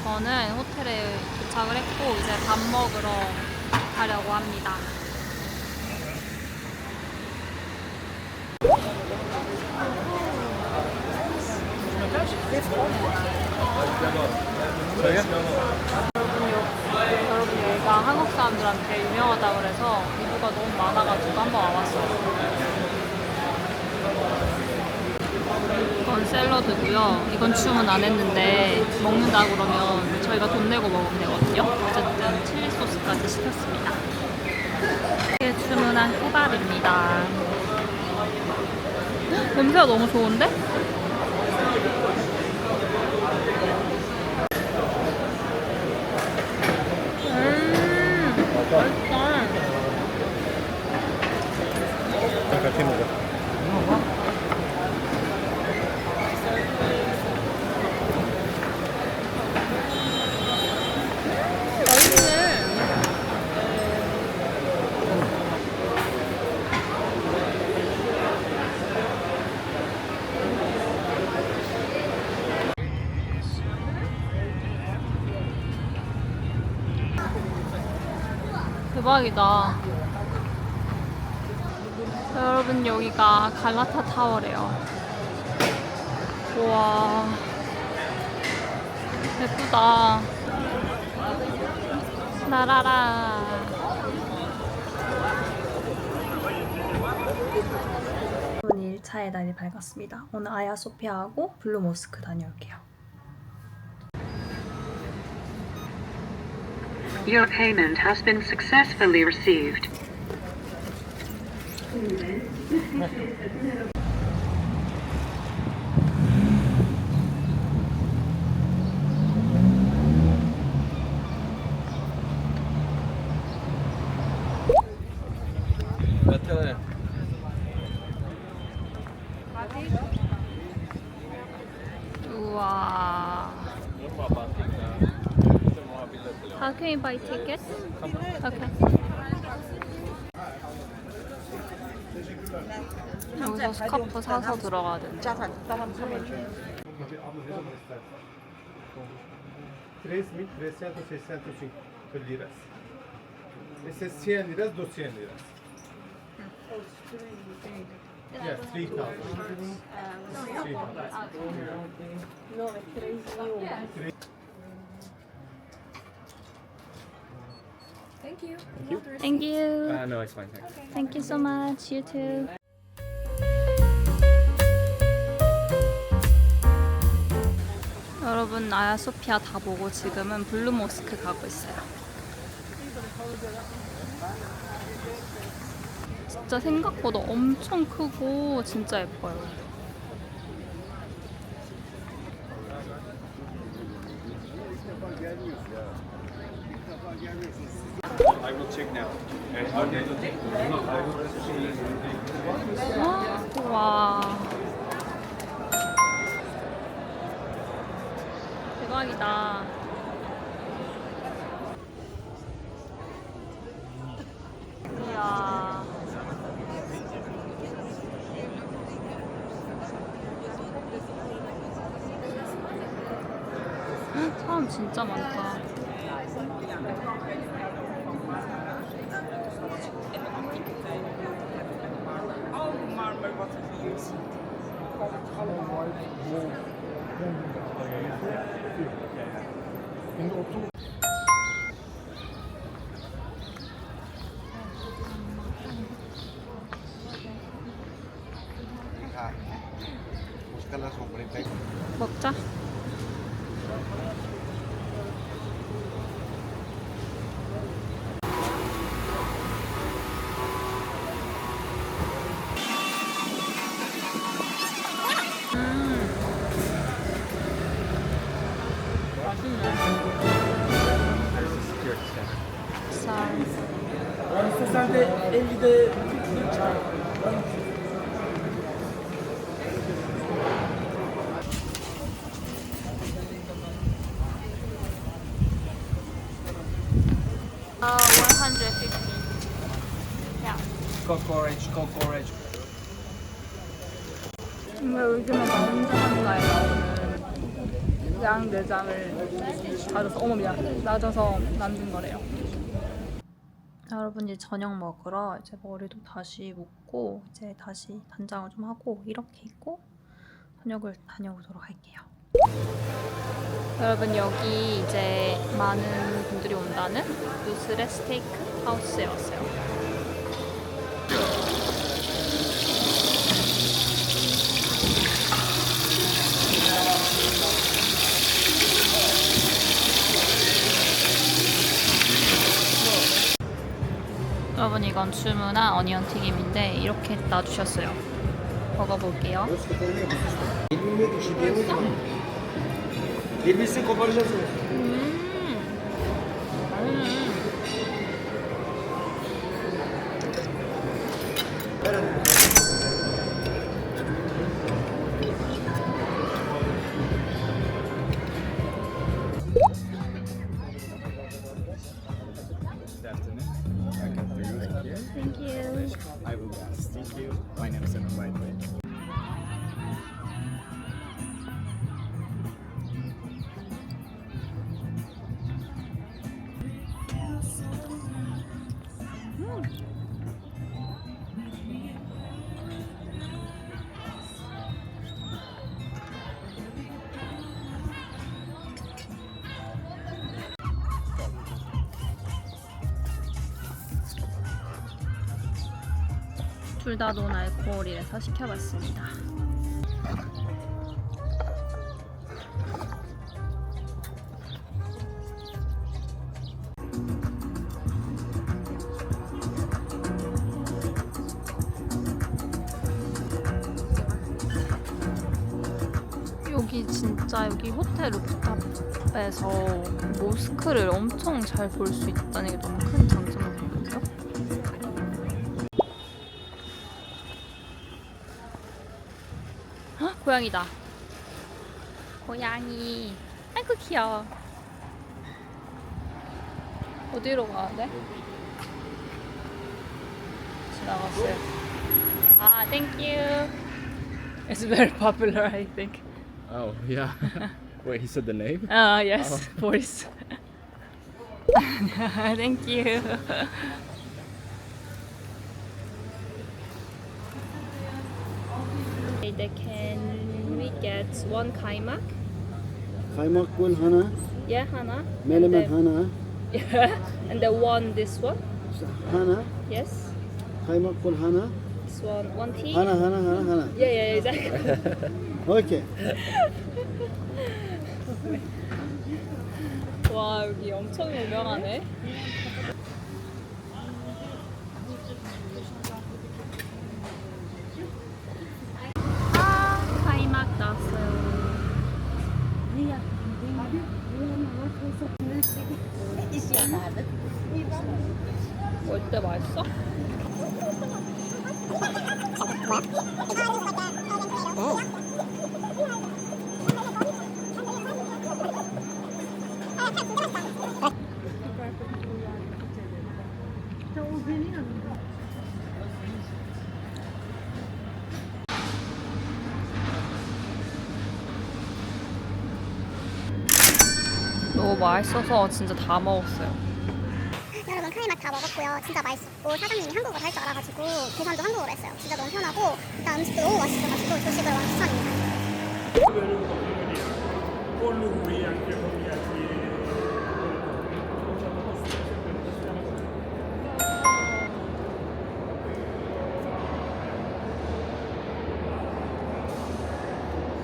저는 호텔에 도착을 했고 이제 밥 먹으러 가려고 합니다. 여러분 여기가 한국 사람들한테 유명하다 그래서 리뷰가 너무 많아가지고 한번 와봤어요. 이건 샐러드고요. 이건 주문 안 했는데 먹는다 그러면 저희가 돈 내고 먹으면 되거든요. 어쨌든 칠리 소스까지 시켰습니다. 이게 주문한 호밥입니다. 냄새가 너무 좋은데? 맛있다. 같이 먹어. 대박이다. 여러분 여기가 갈라타 타워래요. 우와 예쁘다. 나라라. 오늘 1차의 날이 밝았습니다. 오늘 아야소피아하고 블루모스크 다녀올게요. Your payment has been successfully received. 우와. How can we buy tickets? Okay. 여기서 스카프 사서 들어가야 된대. 3.365 liras. Esse é 100 liras, 200 liras. Yeah, 3,000. Thank you. No, it's fine. Thanks. Thank you so much. You too. 여러분 아야소피아 다 보고 지금은 블루모스크 가고 있어요. 진짜 생각보다 엄청 크고 진짜 예뻐요. I will check now. 와 대박이다. 이야. 사람 진짜 많다. 먹자. 맛있네. 쌀. 150. Yeah. Coco-orange. 왜 요즘에 나 혼자 한가해? 양 내장을 다져서 낮아서 만든 거래요. 여러분 이제 저녁 먹으러 이제 머리도 다시 묶고 이제 다시 단장을 좀 하고 이렇게 입고 저녁을 다녀오도록 할게요. 여러분 여기 이제 많은 분들이 온다는 루스레 스테이크 하우스에 왔어요. 여러분 이건 주문한 어니언 튀김인데 이렇게 놔주셨어요. 먹어볼게요. Good afternoon. Welcome to you here. Thank you. I will ask. Thank you. My name is Simon Whiteway. 둘 다 논 알코올이라서 시켜봤습니다. 여기 진짜 여기 호텔 루프탑에서 모스크를 엄청 잘 볼 수 있다는 게 너무 큰 장점이거든요. 헉, 고양이다. 고양이. 아이고 귀여워. 어디로 가야 돼? 지나갔어요. 아, thank you. It's very popular, I think. Oh, yeah. Wait, he said the name? Yes, Boris. Thank you. Can we get one kaimak? Kaymakbun hana, Yeah, Hana. melemen And hana, the, and the one, this one? hana, Yes. kaymakbun hana, This one tea? hana. Yeah, exactly. Okay. 와, 여기 엄청 유명하네. 아, 카이막 나왔어요. 어때 맛있어? 너무 맛있어서 진짜 다 먹었어요. 여러분 카이막 다 먹었고요. 진짜 맛있었고 사장님이 한국어를 할 줄 알아가지고 계산도 한국어로 했어요. 진짜 너무 편하고 일단 음식도 너무 맛있어가지고 조식을 왕 추천입니다.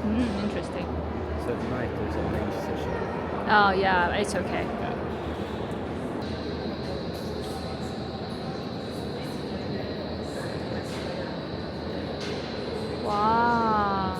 Interesting. So tonight there's a lunch session. Oh yeah, it's okay. 와.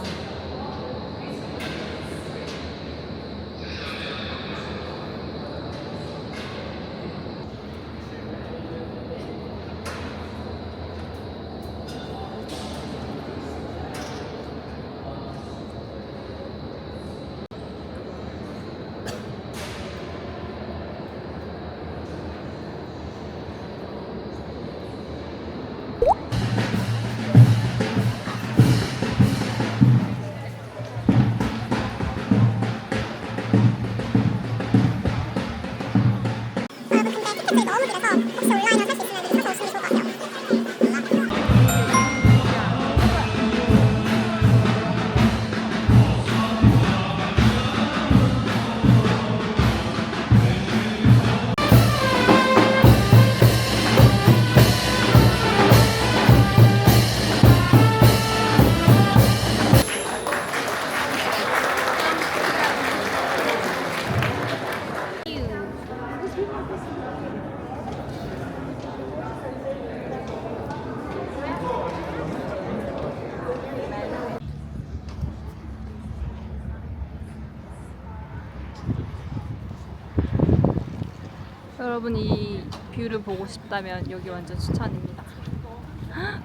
여러분 이 뷰를 보고 싶다면 여기 완전 추천입니다.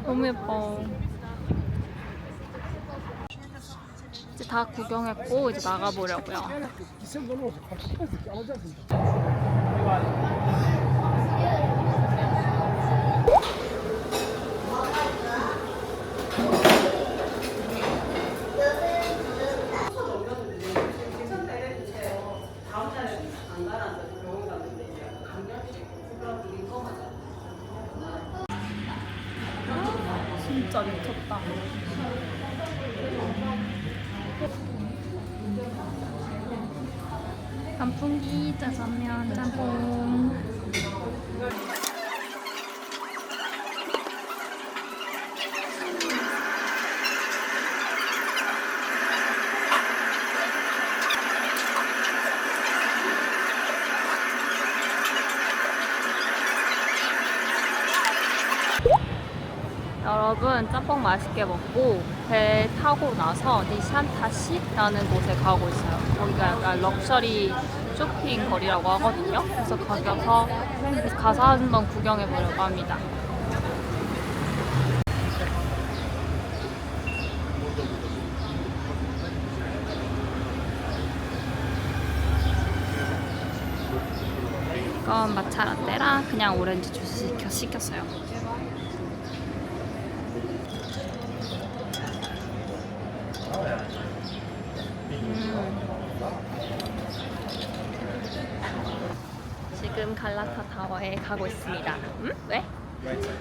너무 예뻐. 이제 다 구경했고 이제 나가보려고요. 진짜 미쳤다. 단풍기, 짜장면, 짬뽕. 여러분 짬뽕 맛있게 먹고 배 타고 나서 니샨타시라는 곳에 가고 있어요. 거기가 약간 럭셔리 쇼핑 거리라고 하거든요. 그래서 가서 한번 구경해 보려고 합니다. 이건 마차 라떼랑 그냥 오렌지 주스 시켰어요. 지금 갈라타 타워에 가고 있습니다. 왜? Right side.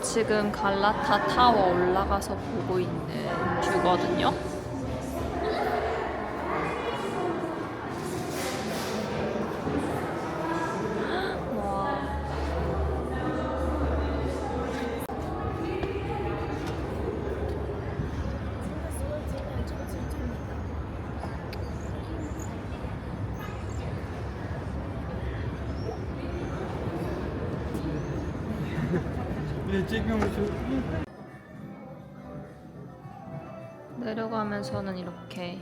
지금 갈라타 타워 올라가서 보고 있는 뷰거든요. 와. 내려가면서는 이렇게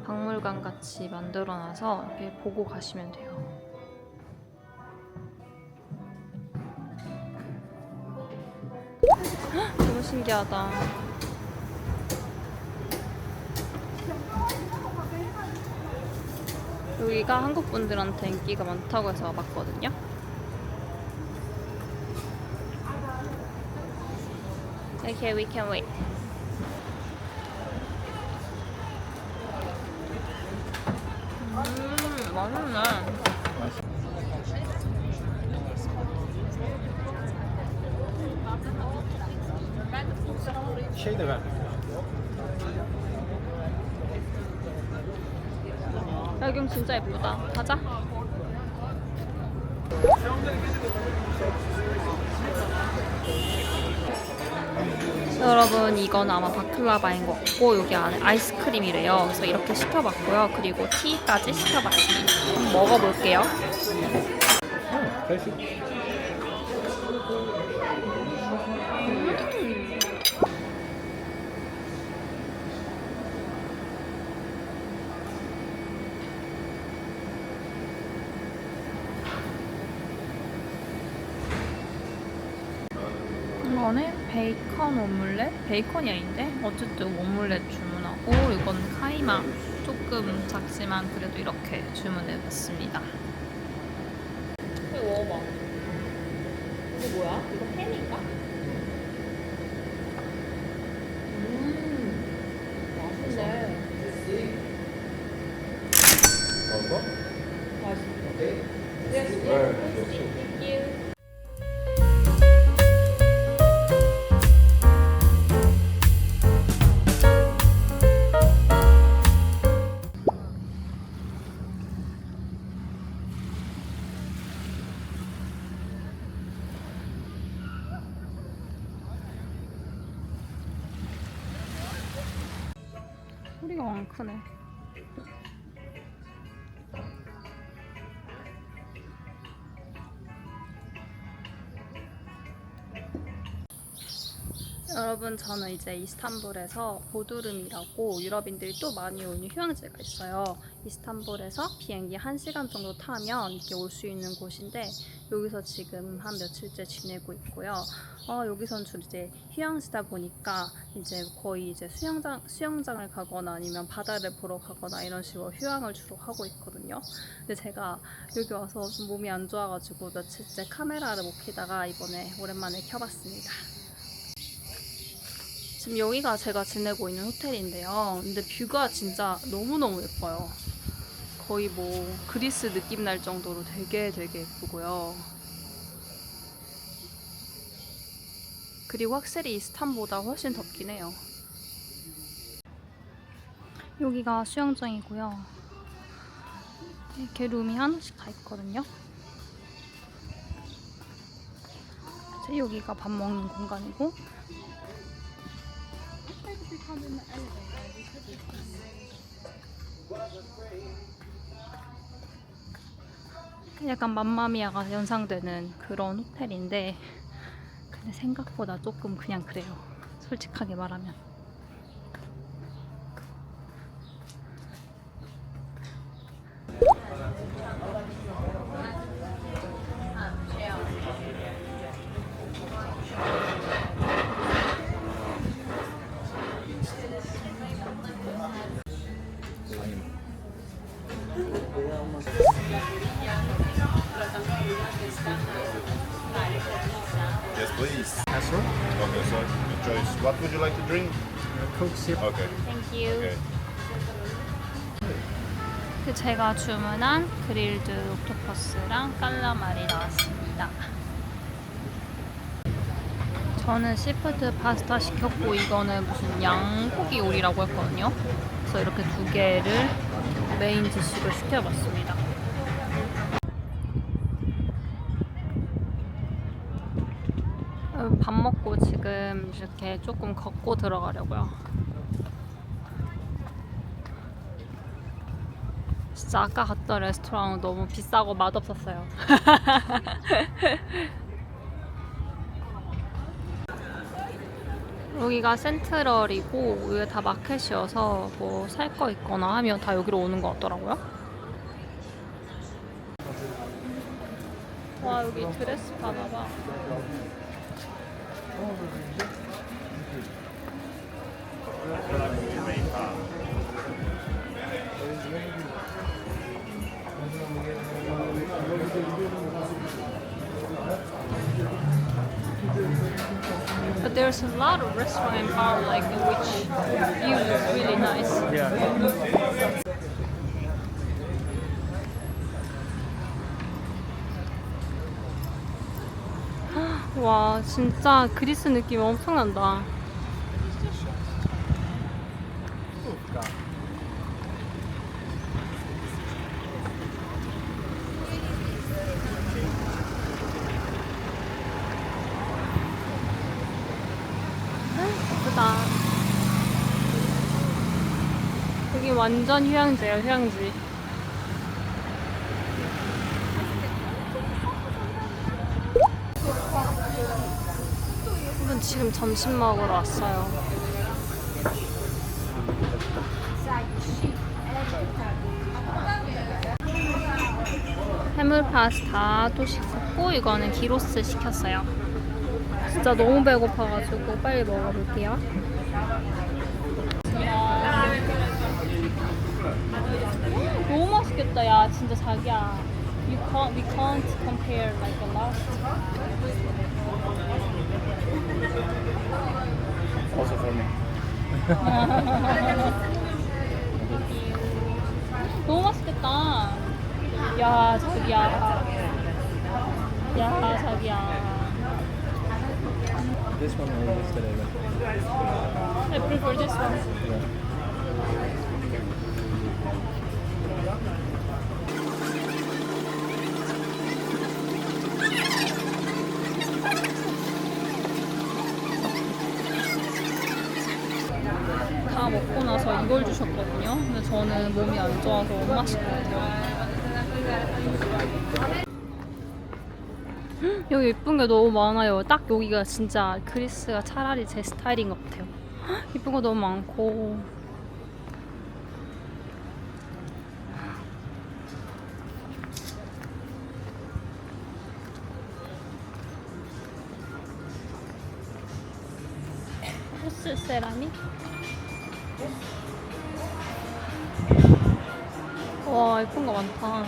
박물관 같이 만들어놔서 이렇게 보고 가시면 돼요. 헉, 너무 신기하다. 여기가 한국 분들한테 인기가 많다고 해서 와봤거든요. Okay, we can wait. 맛있네. Şey de ver. 배경 진짜 예쁘다. 가자. 여러분 이건 아마 바클라바인 것 같고 여기 안에 아이스크림이래요. 그래서 이렇게 시켜봤고요. 그리고 티까지 시켜봤습니다. 한번 먹어볼게요. 이거는 베이컨 오믈렛? 베이컨이 아닌데? 어쨌든 오믈렛 주문하고 이건 카이마 조금 작지만 그래도 이렇게 주문해봤습니다. 이거 먹어봐. 이거 뭐야? 이거 햄인가? 맛있네. Oldu. 맛있어. Yes, thank you. 영 크네. 여러분, 저는 이제 이스탄불에서 보두름이라고 유럽인들이 또 많이 오는 휴양지가 있어요. 이스탄불에서 비행기 1시간 정도 타면 이렇게 올 수 있는 곳인데, 여기서 지금 한 며칠째 지내고 있고요. 여기선 주로 이제 휴양지다 보니까 이제 거의 이제 수영장을 가거나 아니면 바다를 보러 가거나 이런 식으로 휴양을 주로 하고 있거든요. 근데 제가 여기 와서 좀 몸이 안 좋아가지고 며칠째 카메라를 못 켜다가 이번에 오랜만에 켜봤습니다. 지금 여기가 제가 지내고 있는 호텔인데요. 근데 뷰가 진짜 너무너무 예뻐요. 거의 뭐 그리스 느낌 날 정도로 되게 예쁘고요. 그리고 확실히 이스탄보다 훨씬 덥긴 해요. 여기가 수영장이고요. 이렇게 룸이 하나씩 다 있거든요. 여기가 밥 먹는 공간이고, 약간 맘마미아가 연상되는 그런 호텔인데, 근데 생각보다 조금 그냥 그래요. 솔직하게 말하면. Yes, please. Okay, so your choice. What would you like to drink? Coke sip. Okay. Thank you. Okay. 그 제가 주문한 그릴드 옥토퍼스랑 깔라마리 나왔습니다. 저는 시푸드 파스타 시켰고, 이거는 무슨 양고기 요리라고 했거든요. 그래서 이렇게 두 개를 메인 디쉬로 시켜봤습니다. 밥 먹고 지금 이렇게 조금 걷고 들어가려고요. 진짜 아까 갔던 레스토랑은 너무 비싸고 맛없었어요. 여기가 센트럴이고 위에 다 마켓이어서 뭐 살 거 있거나 하면 다 여기로 오는 것 같더라고요. 와, 여기 드레스 파나봐. But there's a lot of restaurant and bar like which view is really nice. 와, 진짜 그리스 느낌 엄청 난다. 예쁘다. 여기 완전 휴양지예요, 휴양지. 여러분, 지금 점심 먹으러 왔어요. 해물 파스타도 시켰고, 이거는 기로스 시켰어요. 진짜 너무 배고파가지고 빨리 먹어볼게요. 너무 맛있겠다. 야, 진짜 자기야. We can't compare like a lot. Also for me. 너무 맛있겠다. 야, 자기야. 야, 자기야. This one we yesterday. I prefer this one. 다 먹고 나서 이걸 주셨거든요. 근데 저는 몸이 안 좋아서 못 마실 것 같아요. 여기 예쁜 게 너무 많아요. 딱 여기가 진짜 그리스가 차라리 제 스타일인 것 같아요. 예쁜 거 너무 많고. 호스 세라믹? 와, 예쁜 거 많다.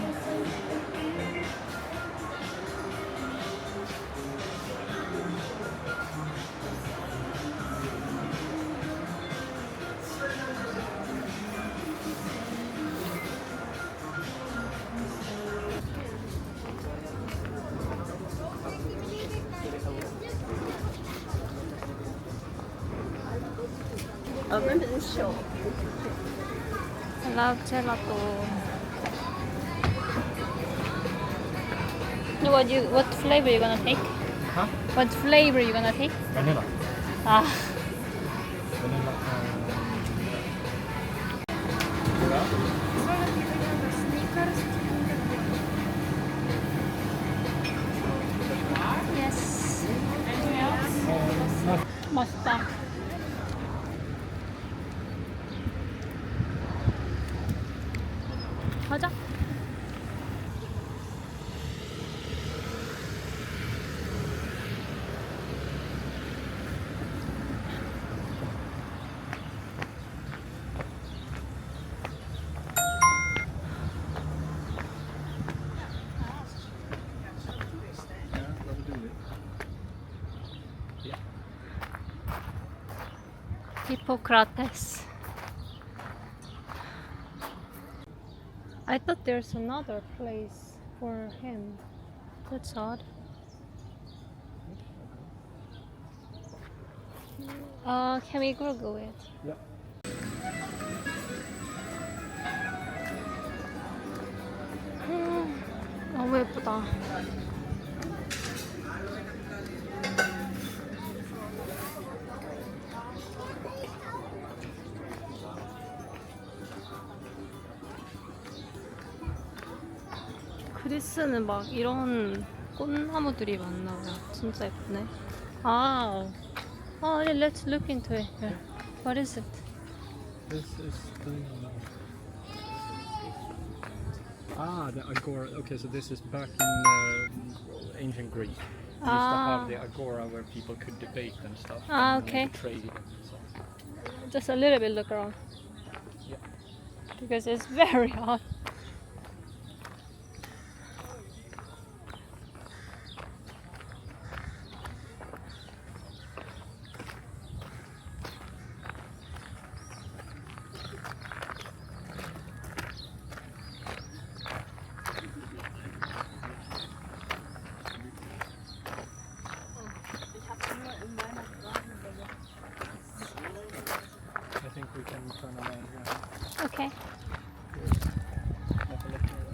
I love gelato. What flavor you gonna take? Huh? What flavor you gonna take? Vanilla. Ah, Vanilla. yes. 맛있다. 가자. Hippocrates. I thought there's another place for him. That's odd. Can we Google it? Yeah. 너무 예쁘다. 그리스는 막 이런 꽃나무들이 많나 봐. 진짜 예쁘네. 아, let's look into it. Yeah. What is it? This is the the agora. Okay, so this is back in ancient Greece. They used to have the agora where people could debate and stuff. And okay. trade and so. Just a little bit look around. Yeah. Because it's very hot. I think we can turn around here. Okay. Have a look here.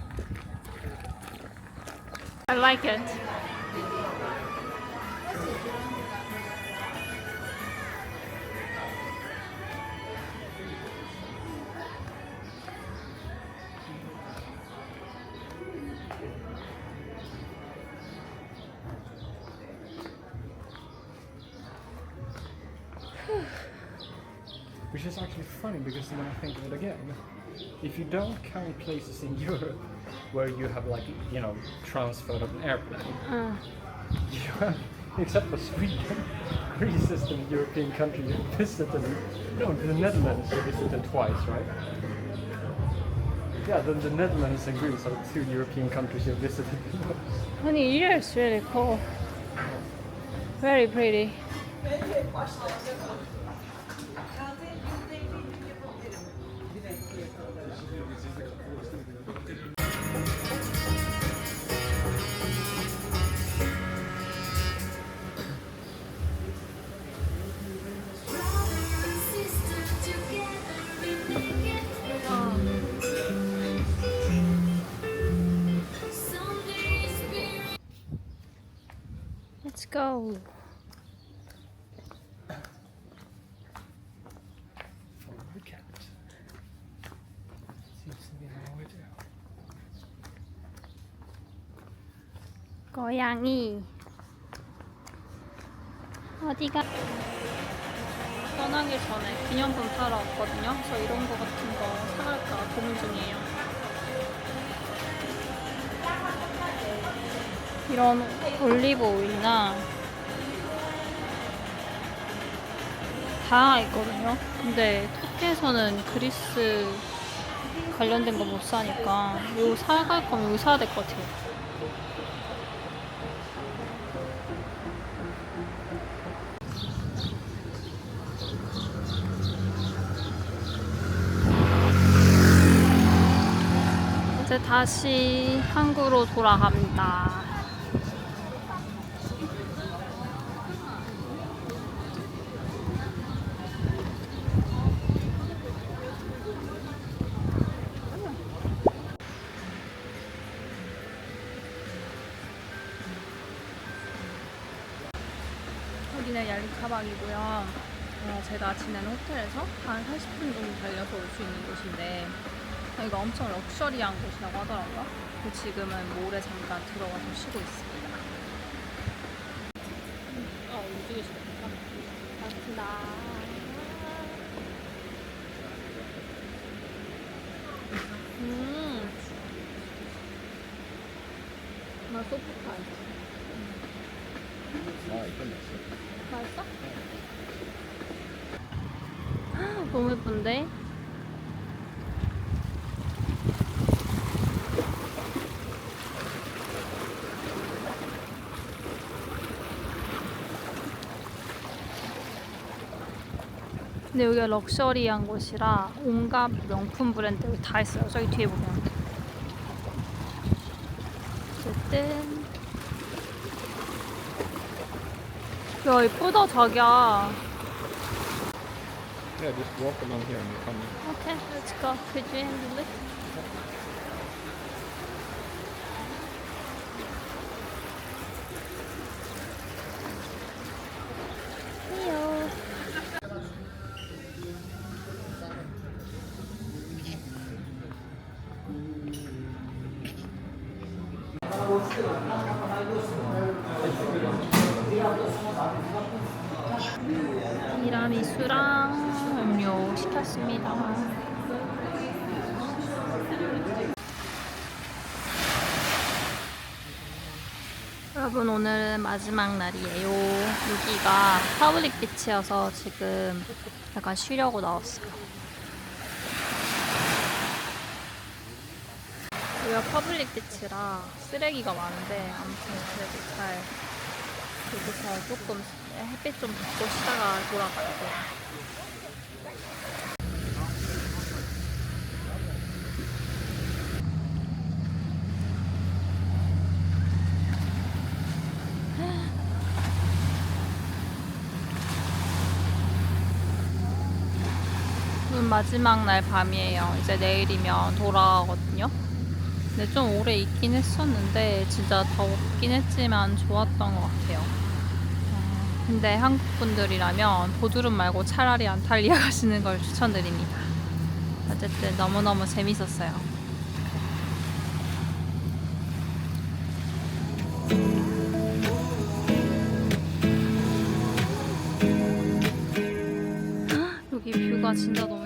I like it. Which is actually funny because when I think of it again, if you don't count places in Europe where you have like, you know, transferred an airplane, you have, except for Sweden, Greece is the European country you visited. No, the Netherlands you visited twice, right? Yeah, then the Netherlands and Greece are the two European countries you visited the most. Honey, here is really cool. Very pretty. Let's go. 고양이 어디가? 떠나기 전에 기념품 사러 왔거든요. 그래서 이런 거 같은 거 사갈까 고민 중이에요. 이런 올리브 오일이나 다 있거든요. 근데 토끼에서는 그리스 관련된 거 못 사니까 이거 사갈 거면 이거 사야 될 것 같아요. 이제 다시 한국으로 돌아갑니다. 여기는 얄리카박이고요. 제가 지내는 호텔에서 한 40분 정도 달려서 올 수 있는 곳인데 여기가 엄청 럭셔리한 곳이라고 하더라고요. 지금은 몰에 잠깐 들어가서 쉬고 있습니다. 움직이시겠다. 맞습니다. 나 소프파이. 맛있어? 너무 예쁜데? 근데 여기가 럭셔리한 곳이라 온갖 명품 브랜드 다 있어요. 저기 뒤에 보면. 어쨌든 야 이쁘다 자기야. Yeah, just walk along here and you come in. Okay, let's go. Could you handle it? Hello. 티라미수랑 음료 시켰습니다. 여러분 오늘은 마지막 날이에요. 여기가 파블릭 비치여서 지금 약간 쉬려고 나왔어요. 여기가 파블릭 비치라 쓰레기가 많은데 아무튼 그래도 잘 여기서 조금 햇빛 좀 받고 쉬다가 돌아가야 돼요. 오늘 마지막 날 밤이에요. 이제 내일이면 돌아가거든요. 근데 좀 오래 있긴 했었는데 진짜 덥긴 했지만 좋았던 것 같아요. 근데 한국 분들이라면 보드름 말고 차라리 안탈리아 가시는 걸 추천드립니다. 어쨌든 너무너무 재밌었어요. 여기 뷰가 진짜 너무